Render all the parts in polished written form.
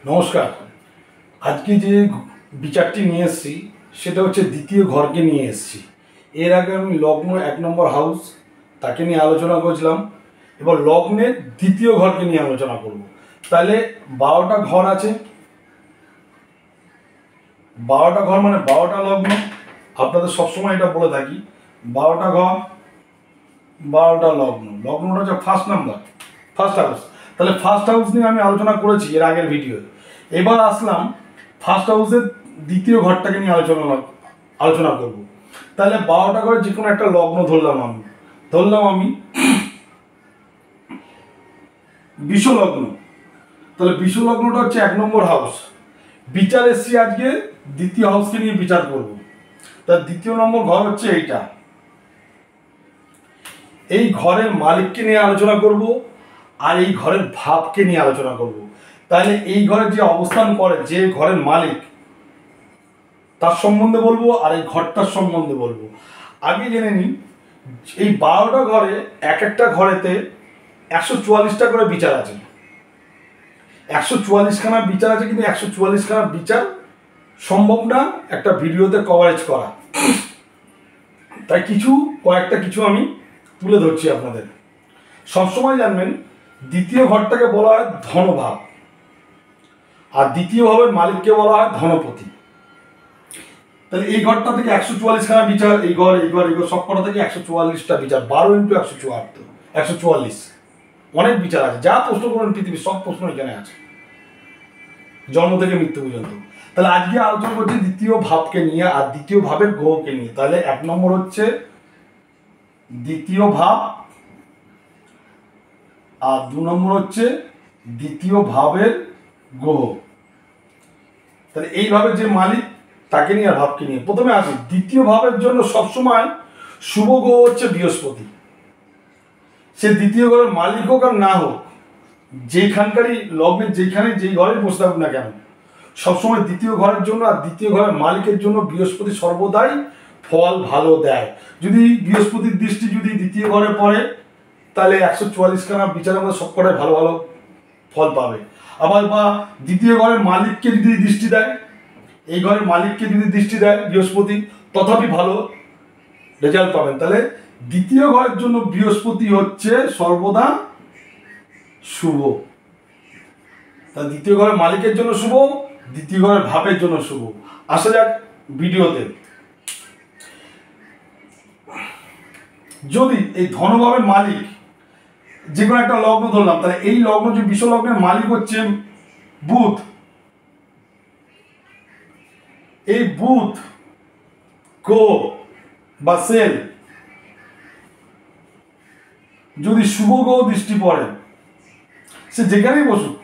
নমস্কার। আজকে যে বিচারটি নিয়ে এসেছি সেটা হচ্ছে দ্বিতীয় ঘরকে নিয়ে এসেছি। এর আগে আমি লগ্ন 1 নম্বর হাউস তাকে নিয়ে আলোচনা করেছিলাম, এবার লগ্নের দ্বিতীয় ঘরকে নিয়ে আলোচনা করব। তাহলে 12টা ঘর আছে, 12টা ঘর মানে 12টা লগ্ন। আপনাদের সবসময় এটা বলে থাকি, 12টা ঘর 12টা লগ্ন। লগ্নটা হচ্ছে ফার্স্ট নাম্বার, ফার্স্ট হাউস। তাহলে ফার্স্ট হাউস নিয়ে আমি আলোচনা করেছি এর আগের ভিডিও। এবার আসলাম ফার্স্ট হাউসের দ্বিতীয় ঘরটাকে নিয়ে আলোচনা করব। তাহলে 12টা ঘরে যে কোনো একটা লগ্ন ধরলাম আমি বিষলগ্ন। তাহলে বিষলগ্নটা হচ্ছে 1 নম্বর হাউস। বিচার এসছি আজকে দ্বিতীয় হাউসকে নিয়ে বিচার করব। তার দ্বিতীয় নম্বর ঘর হচ্ছে এইটা। এই ঘরের মালিককে নিয়ে আলোচনা করব আর এই ঘরের ভাবকে নিয়ে আলোচনা করব। তাহলে এই ঘরের যে অবস্থান করে যে ঘরের মালিক তার সম্বন্ধে বলবো আর এই ঘরটার সম্বন্ধে বলবো। আগে জেনে নিই, এই 12টা ঘরে এক একটা ঘরেতে 144টা করে বিচার আছে। 144খানা বিচার আছে, কিন্তু 144খানা বিচার সম্ভব না একটা ভিডিওতে কভারেজ করা। তাই কয়েকটা কিছু আমি তুলে ধরছি আপনাদের। সবসময় জানবেন দ্বিতীয় ঘরটাকে বলা হয় ধনভাব, আর দ্বিতীয় ভাবের মালিককে বলা হয় ধনপতি। তাহলে এই ঘরটা থেকে 144খানা বিচার, এই ঘর সব কটা থেকে 144টা বিচার, 12 × 144 অনেক বিচার আছে। যা প্রশ্ন করেন পৃথিবীর সব প্রশ্ন এখানে আছে, জন্ম থেকে মৃত্যু পর্যন্ত। তাহলে আজকে আলোচনা করছি দ্বিতীয় ভাবকে নিয়ে আর দ্বিতীয় ভাবের গ্রহকে নিয়ে। তাহলে 1 নম্বর হচ্ছে দ্বিতীয় ভাব আর 2 নম্বর হচ্ছে দ্বিতীয় ভাবের গ্রহ। তাহলে এইভাবে যে মালিক তাকে নিয়ে আর ভাবকে নিয়ে প্রথমে আসি। দ্বিতীয় ভাবের জন্য সবসময় শুভ গ্রহ হচ্ছে বৃহস্পতি। সে দ্বিতীয় ঘরের মালিক হোক আর না হোক, যেখানকারই লগ্নে যেই ঘরে বসে থাকুক না কেন, সবসময় দ্বিতীয় ঘরের জন্য আর দ্বিতীয় ঘরের মালিকের জন্য বৃহস্পতি সর্বদাই ফল ভালো দেয়। যদি বৃহস্পতির দৃষ্টি যদি দ্বিতীয় ঘরে পড়ে তাহলে 144খানা বিচারের মধ্যে সবকটাই ভালো ভালো ফল পাবে। আবার বা দ্বিতীয় ঘরের মালিককে যদি দৃষ্টি দেয়, এই ঘরের মালিককে যদি দৃষ্টি দেয় বৃহস্পতি, তথাপি ভালো রেজাল্ট পাবেন। তাহলে দ্বিতীয় ঘরের জন্য বৃহস্পতি হচ্ছে সর্বদা শুভ। তা দ্বিতীয় ঘরের মালিকের জন্য শুভ, দ্বিতীয় ঘরের ভাবের জন্য শুভ। আসা যাক ভিডিওতে। যদি এই ধনভাবের মালিক যে কোনো একটা লগ্ন ধরলাম, তাহলে এই লগ্ন যে বিষলগ্নের মালিক হচ্ছে বুধ। এই বুধ গ্রহ বা সেল যদি শুভ গ্রহ দৃষ্টি পড়ে, সে যেখানেই বসুক,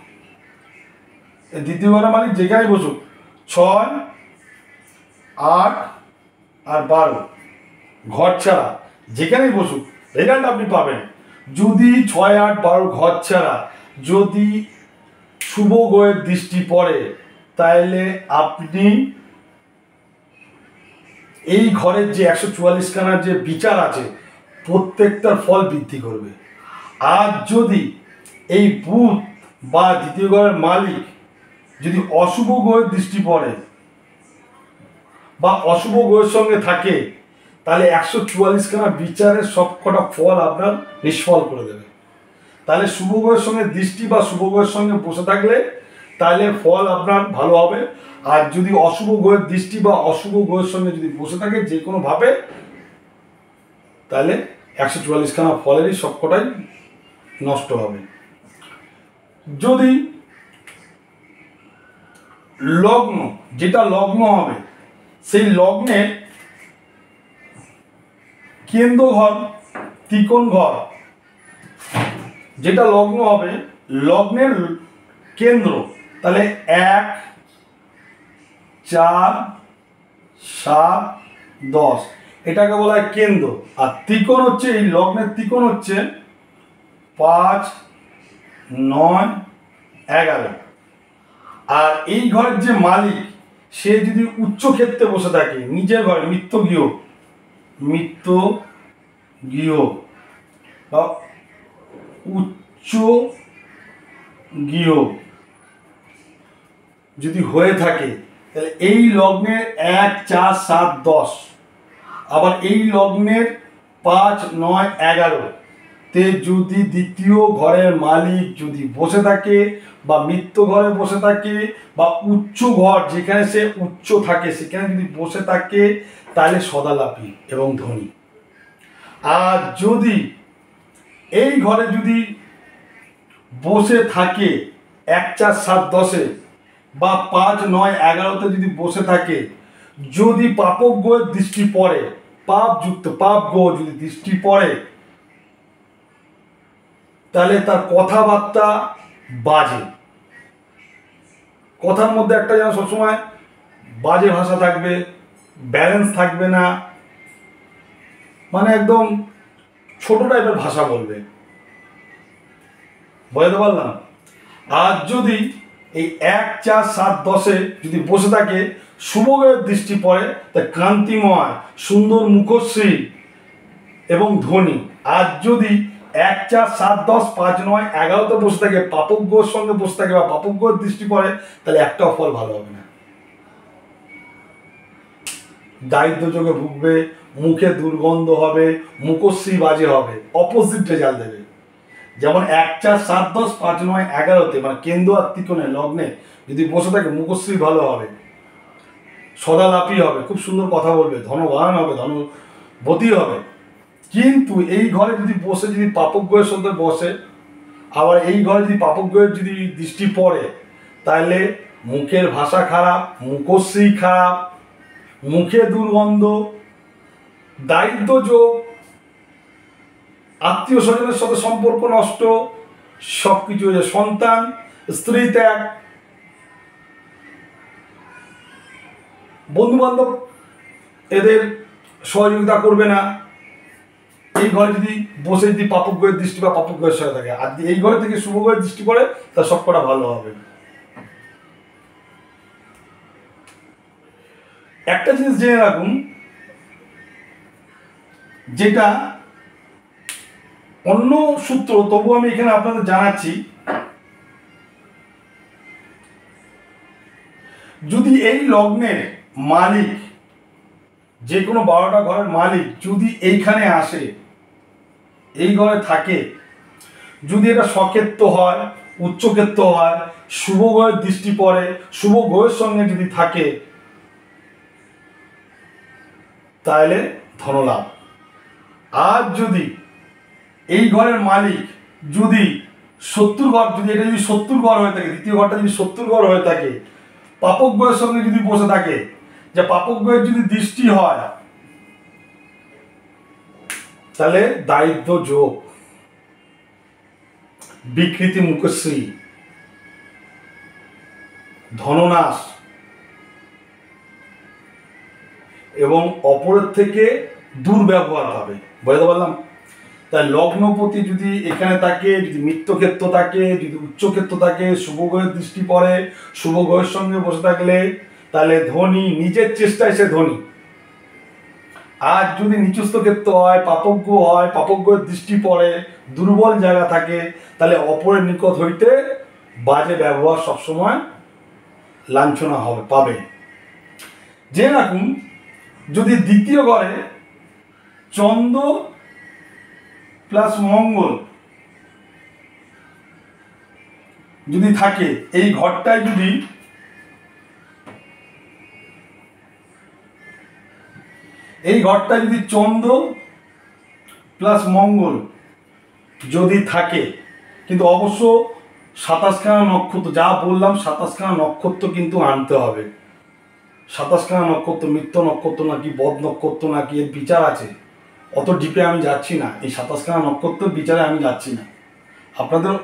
দ্বিতীয় ঘরের মালিক যেখানেই বসুক, 6, 8 আর 12 ঘর ছাড়া যেখানেই বসুক রেজাল্ট আপনি পাবেন। যদি 6, 8, 12 ঘর ছাড়া যদি শুভ গ্রহের দৃষ্টি পড়ে, তাহলে আপনি এই ঘরের যে 144খানার যে বিচার আছে প্রত্যেকটার ফল বৃদ্ধি করবে। আর যদি এই বুধ বা দ্বিতীয় ঘরের মালিক যদি অশুভ গ্রহের দৃষ্টি পড়ে বা অশুভ গ্রহের সঙ্গে থাকে, তাহলে 144খানা বিচারের সবকটা ফল আপনার নিষ্ফল করে দেবে। তাহলে শুভ গ্রহের সঙ্গে দৃষ্টি বা শুভ গ্রহের সঙ্গে বসে থাকলে তাহলে ফল আপনার ভালো হবে। আর যদি অশুভ গ্রহের দৃষ্টি বা অশুভ গ্রহের সঙ্গে যদি বসে থাকে যে কোনোভাবে, তাহলে 144খানা ফলেরই সবকটাই নষ্ট হবে। যদি লগ্ন, যেটা লগ্ন হবে সেই লগ্নের কেন্দ্র ঘর, ত্রিকোণ ঘর, যেটা লগ্ন হবে লগ্নের কেন্দ্র, তাহলে 1, 4, 7, 10 এটাকে বলা হয় কেন্দ্র। আর ত্রিকোণ হচ্ছে এই লগ্নের ত্রিকোণ হচ্ছে 5, 9, 11। আর এই ঘরের যে মালিক সে যদি উচ্চ ক্ষেত্রে বসে থাকে, নিজের ঘরে মিত্র গৃহ বা উচ্চ গৃহ যদি হয়ে থাকে তাহলে এই লগ্নের 1, 4, 7, 10 আবার এই লগ্নের 5, 9, 11 তে যদি দ্বিতীয় ঘরের মালিক যদি বসে থাকে বা মিত্র ঘরে বসে থাকে বা উচ্চ ঘর যেখানে সে উচ্চ থাকে সেখানে যদি বসে থাকে তাহলে সদালাপী এবং ধনী। আর যদি এই ঘরে যদি বসে থাকে 1, 4, 7, 10 বা 5, 9, 11 যদি বসে থাকে, যদি পাপক গ্রহের দৃষ্টি পড়ে, পাপযুক্ত পাপ গ্রহ যদি দৃষ্টি পড়ে তাহলে তার কথাবার্তা বাজে, কথার মধ্যে একটা যেন সবসময় বাজে ভাষা থাকবে, ব্যালেন্স থাকবে না, মানে একদম ছোট টাইপের ভাষা বলবে, বুঝতে পারলাম। আর যদি এই 1, 4, 7, 10 যদি বসে থাকে শুভগ্রহের দৃষ্টি পড়ে তা কান্তিময় সুন্দর মুখশ্রী এবং ধনী। আর যদি 1, 4, 7, 10, 5, 9, 11 বসে থাকে পাপক গ্রহের সঙ্গে বসে থাকে বা পাপক গ্রহের দৃষ্টি পড়ে তাহলে একটাও ফল ভালো হবে না, দারিদ্র যোগে ভুগবে, মুখে দুর্গন্ধ হবে, মুখশ্রী বাজে হবে, অপোজিট রেজাল্ট দেবে। যেমন 1, 4, 7, 10, 5, 9, 11 মানে কেন্দ্র আর ত্রিকোণে লগ্নে যদি বসে থাকে মুখশ্রী ভালো হবে, সদালাপী হবে, খুব সুন্দর কথা বলবে, ধনবান হবে, ধনবতী হবে। কিন্তু এই ঘরে যদি বসে যদি পাপক গ্রহের সঙ্গে বসে, আবার এই ঘরে যদি পাপক গ্রহের যদি দৃষ্টি পড়ে তাহলে মুখের ভাষা খারাপ, মুখশ্রী খারাপ, মুখে দুর্গন্ধ, দারিদ্র যোগ, আত্মীয় স্বজনের সাথে সম্পর্ক নষ্ট, সব কিছু, সন্তান স্ত্রী ত্যাগ, বন্ধু বান্ধব এদের সহযোগিতা করবে না। এই ঘরে যদি বসে যদি পাপক গ্রহের দৃষ্টি বা পাপক গ্রহের সঙ্গে থাকে, আর এই ঘরে থেকে শুভ গ্রহের দৃষ্টি পড়ে তার সবকটা ভালো হবে। একটা জিনিস জেনে রাখুন, যেটা অন্য সূত্র তবু আমি এখানে আপনাদের জানাচ্ছি, যদি এই লগ্নের মালিক যে কোনো 12টা ঘরের মালিক যদি এইখানে আসে, এই ঘরে থাকে, যদি এটা স্বক্ষেত্র হয়, উচ্চক্ষেত্র হয়, শুভ গ্রহের দৃষ্টি পড়ে, শুভ গ্রহের সঙ্গে যদি থাকে তাহলে ধনলাভ। আর যদি এই ঘরের মালিক যদি 70 ঘর, যদি এটা যদি 70 ঘর হয়ে থাকে, দ্বিতীয় ঘরটা যদি 70 ঘর হয়ে থাকে, পাপক গ্রহের সঙ্গে যদি বসে থাকে, যে পাপক গ্রহের যদি দৃষ্টি হয় তাহলে দারিদ্র যোগ, বিকৃতি মুখশ্রী, ধননাশ এবং অপরের থেকে দুর্ব্যবহার হবে, বুঝতে পারলাম। তাই লগ্নপতি যদি এখানে থাকে, যদি মিত্রক্ষেত্র থাকে, যদি উচ্চক্ষেত্র থাকে, শুভ গ্রহের দৃষ্টি পড়ে, শুভ গ্রহের সঙ্গে বসে থাকলে তাহলে ধনী, নিজের চেষ্টায় সে ধনী। আর যদি নিচস্থ ক্ষেত্র হয়, পাপক গ্রহ হয়, পাপক গ্রহের দৃষ্টি পড়ে, দুর্বল জায়গা থাকে, তাহলে অপরের নিকট হইতে বাজে ব্যবহার সবসময় লাঞ্ছনা হবে, পাবে। যে রাখুন, যদি দ্বিতীয় ঘরে চন্দ্র প্লাস মঙ্গল যদি থাকে, এই ঘরটায় যদি চন্দ্র প্লাস মঙ্গল যদি থাকে, কিন্তু অবশ্য 27খানা নক্ষত্র, যা বললাম 27খানা নক্ষত্র কিন্তু আনতে হবে। 27খানা নক্ষত্র, মৃত্য নক্ষত্র নাকি বদ নক্ষত্র নাকি এর বিচার আছে, অত ডিপে আমি যাচ্ছি না, এই 27খানা নক্ষত্রের বিচারে আমি যাচ্ছি না, আপনাদের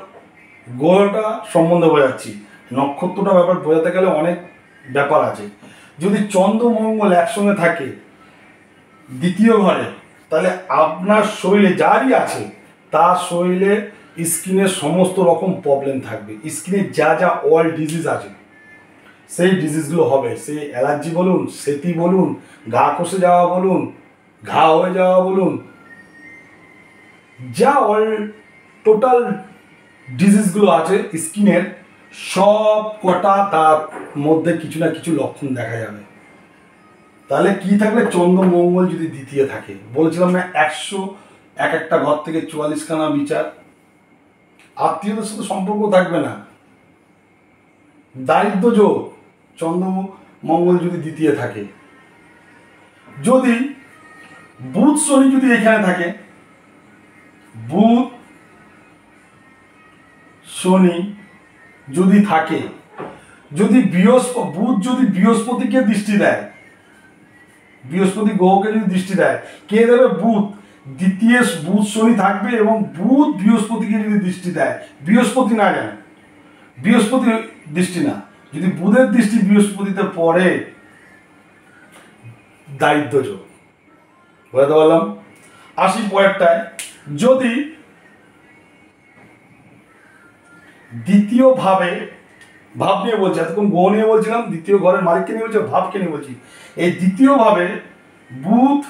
গ্রহটা সম্বন্ধে বোঝাচ্ছি। নক্ষত্রটা ব্যাপার বোঝাতে গেলে অনেক ব্যাপার আছে। যদি চন্দ্র মঙ্গল একসঙ্গে থাকে দ্বিতীয় ঘরে, তাহলে আপনার শরীরে যারই আছে তার শরীরে স্কিনের সমস্ত রকম প্রবলেম থাকবে, স্কিনে যা যা অল ডিজিজ আছে সেই ডিজিজগুলো হবে। সেই অ্যালার্জি বলুন, সেতি বলুন, গা কষে যাওয়া বলুন, ঘা হয়ে যাওয়া বলুন, যা অল টোটাল ডিজিজগুলো আছে স্কিনের সব কটা তার মধ্যে কিছু না কিছু লক্ষণ দেখা যাবে। তাহলে কি থাকলে চন্দ্র মঙ্গল যদি দ্বিতীয় থাকে, বলেছিলাম না 100 এক একটা ঘর থেকে 44খানা বিচার, আত্মীয়দের সাথে সম্পর্ক থাকবে না, দারিদ্র যোগ চন্দ্র মঙ্গল যদি দ্বিতীয় থাকে। যদি বুধ শনি যদি এখানে থাকে, বুধ শনি যদি থাকে, যদি বুধ যদি বৃহস্পতিকে দৃষ্টি দেয়, বৃহস্পতি গ্রহকে যদি দৃষ্টি দেয়, কে দেবে? বুধ। দ্বিতীয় বুধ শনি থাকবে এবং বুধ বৃহস্পতিকে যদি দৃষ্টি দেয়, বৃহস্পতি না জানে, বৃহস্পতি দৃষ্টি না, যদি বুধের দৃষ্টি বৃহস্পতিতে পড়ে, দারিদ্র যোগ। বুঝতে পারলাম? আসি পরেরটায়। যদি দ্বিতীয় ভাবে, ভাব নিয়ে বলছি, এতক্ষণ গ্রহ নিয়ে বলছিলাম, দ্বিতীয় ঘরের মালিককে নিয়ে বলছি, ভাবকে নিয়ে বলছি। এই দ্বিতীয় ভাবে বুধ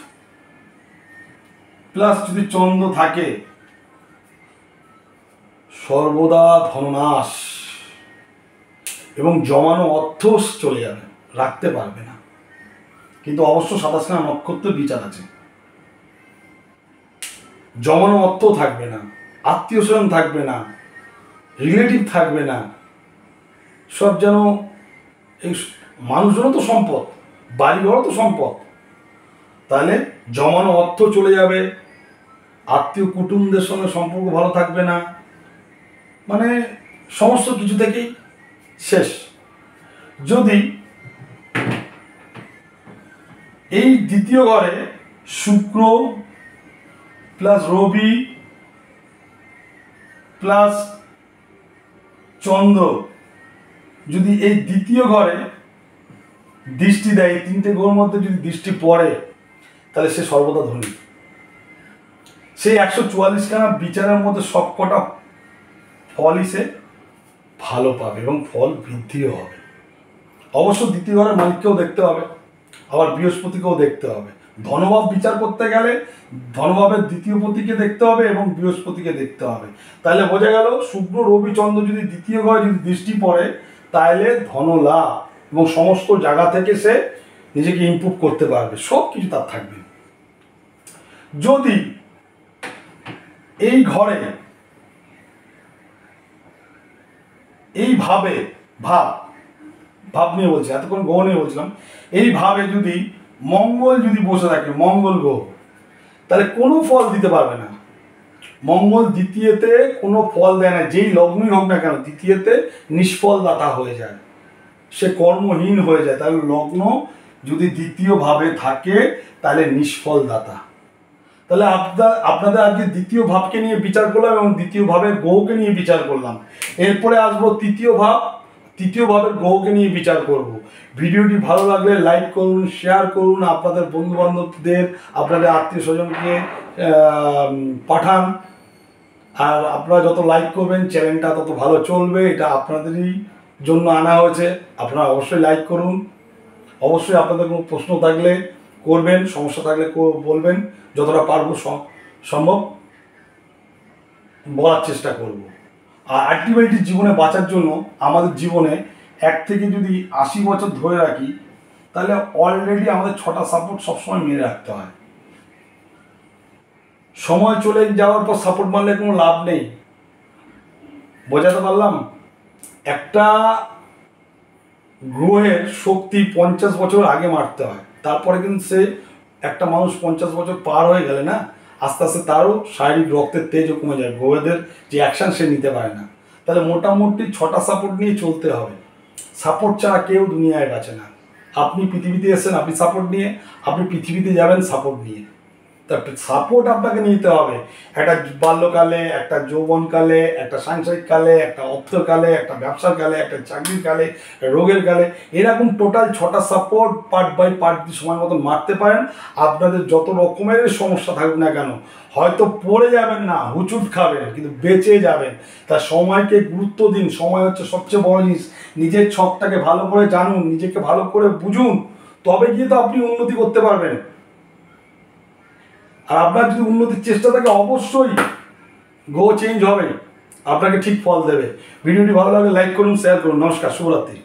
প্লাস যদি চন্দ্র থাকে, সর্বদা ধননাশ এবং জমানো অর্থ চলে যাবে, রাখতে পারবে না। কিন্তু অবশ্য 27খানা নক্ষত্রের বিচার আছে, জমানো অর্থ থাকবে না, আত্মীয় স্বজন থাকবে না, রিলেটিভ থাকবে না, সব যেন এই মানুষজনও তো সম্পদ, বাড়িঘরও তো সম্পদ, তাহলে জমানো অর্থ চলে যাবে, আত্মীয় কুটুমদের সঙ্গে সম্পর্ক ভালো থাকবে না, মানে সমস্ত কিছু থেকেই শেষ। যদি এই দ্বিতীয় ঘরে শুক্র প্লাস রবি প্লাস চন্দ্র যদি এই দ্বিতীয় ঘরে দৃষ্টি দেয়, তিনটে গ্রহের মধ্যে যদি দৃষ্টি পড়ে, তাহলে সে সর্বদা ধনী। সেই 144খানা বিচারের মধ্যে সব কটা ফলই সে ভালো পাবে এবং ফল বৃদ্ধিও হবে। অবশ্য দ্বিতীয় ঘরের মালিককেও দেখতে হবে, আবার বৃহস্পতিকেও দেখতে হবে। ধনভাব বিচার করতে গেলে ধনভাবের দ্বিতীয় পতিকে দেখতে হবে এবং বৃহস্পতিকে দেখতে হবে। তাহলে বোঝা গেল শুক্র রবি চন্দ্র যদি দ্বিতীয় ঘরে যদি দৃষ্টি পড়ে, তাহলে ধনলাভ এবং সমস্ত জায়গা থেকে সে নিজেকে ইমপ্রুভ করতে পারবে, সব কিছু তার থাকবে। যদি এই ঘরে এইভাবে ভাব নিয়ে বলছি, এতক্ষণ গ্রহ নিয়ে বলছিলাম, এইভাবে যদি মঙ্গল যদি বসে থাকে, মঙ্গল গ্রহ, তাহলে কোনো ফল দিতে পারবে না। মঙ্গল দ্বিতীয়তে কোনো ফল দেয় না, যেই লগ্নই হোক না কেন, দ্বিতীয়তে নিষ্ফল দাতা হয়ে যায়, সে কর্মহীন হয়ে যায়। তাহলে লগ্ন যদি দ্বিতীয়ভাবে থাকে, তাহলে নিষ্ফল দাতা। তাহলে আপনাদের আজকে দ্বিতীয় ভাবকে নিয়ে বিচার করলাম এবং দ্বিতীয় ভাবের গ্রহকে নিয়ে বিচার করলাম। এরপরে আসবো তৃতীয় ভাব, তৃতীয় ভাবের গ্রহকে নিয়ে বিচার করব। ভিডিওটি ভালো লাগলে লাইক করুন, শেয়ার করুন, আপনাদের বন্ধুবান্ধবদের, আপনাদের আত্মীয় স্বজনকে পাঠান। আর আপনারা যত লাইক করবেন চ্যানেলটা তত ভালো চলবে, এটা আপনাদেরই জন্য আনা হয়েছে। আপনারা অবশ্যই লাইক করুন, অবশ্যই আপনাদের কোনো প্রশ্ন থাকলে করবেন, সমস্যা থাকলে বলবেন, যতটা পারবো সম্ভব বলার চেষ্টা করব। আর আলটিমেটলি জীবনে বাঁচার জন্য আমাদের জীবনে 1 থেকে যদি 80 বছর ধরে রাখি, তাহলে অলরেডি আমাদের 6টা সাপোর্ট সবসময় মেরে রাখতে হয়। সময় চলে যাওয়ার পর সাপোর্ট মারলে কোনো লাভ নেই। বোঝাতে পারলাম? একটা গ্রহের শক্তি 50 বছর আগে মারতে হয়, তারপরে কিন্তু সে একটা মানুষ 50 বছর পার হয়ে গেলে না, আস্তে আস্তে তারও শারীরিক রক্তের তেজও কমে যায়, গ্রহেদের যে অ্যাকশান সে নিতে পারে না। তাহলে মোটামুটি 6টা সাপোর্ট নিয়ে চলতে হবে। সাপোর্ট ছাড়া কেউ দুনিয়ায় বাঁচে না। আপনি পৃথিবীতে এসেছেন আপনি সাপোর্ট নিয়ে, আপনি পৃথিবীতে যাবেন সাপোর্ট নিয়ে। তা সাপোর্ট আপনাকে নিতে হবে, একটা বাল্যকালে, একটা যৌবনকালে, একটা সাংসারিক কালে, একটা অর্থকালে, একটা ব্যবসার কালে, একটা চাকরির কালে, রোগের কালে, এরকম টোটাল 6টা সাপোর্ট পার্ট বাই পার্ট যদি সময় মতো মারতে পারেন, আপনাদের যত রকমের সমস্যা থাকুক না কেন, হয়তো পড়ে যাবেন না, হুচুট খাবেন, কিন্তু বেঁচে যাবেন। তা সময়কে গুরুত্ব দিন, সময় হচ্ছে সবচেয়ে বড় জিনিস। নিজের ছকটাকে ভালো করে জানুন, নিজেকে ভালো করে বুঝুন, তবে গিয়ে তো আপনি উন্নতি করতে পারবেন। আর আপনার যদি উন্নতির চেষ্টা থাকে, অবশ্যই গ্রহ চেঞ্জ হবে, আপনাকে ঠিক ফল দেবে। ভিডিওটি ভালো লাগলে লাইক করুন, শেয়ার করুন। নমস্কার, শুভরাত্রি।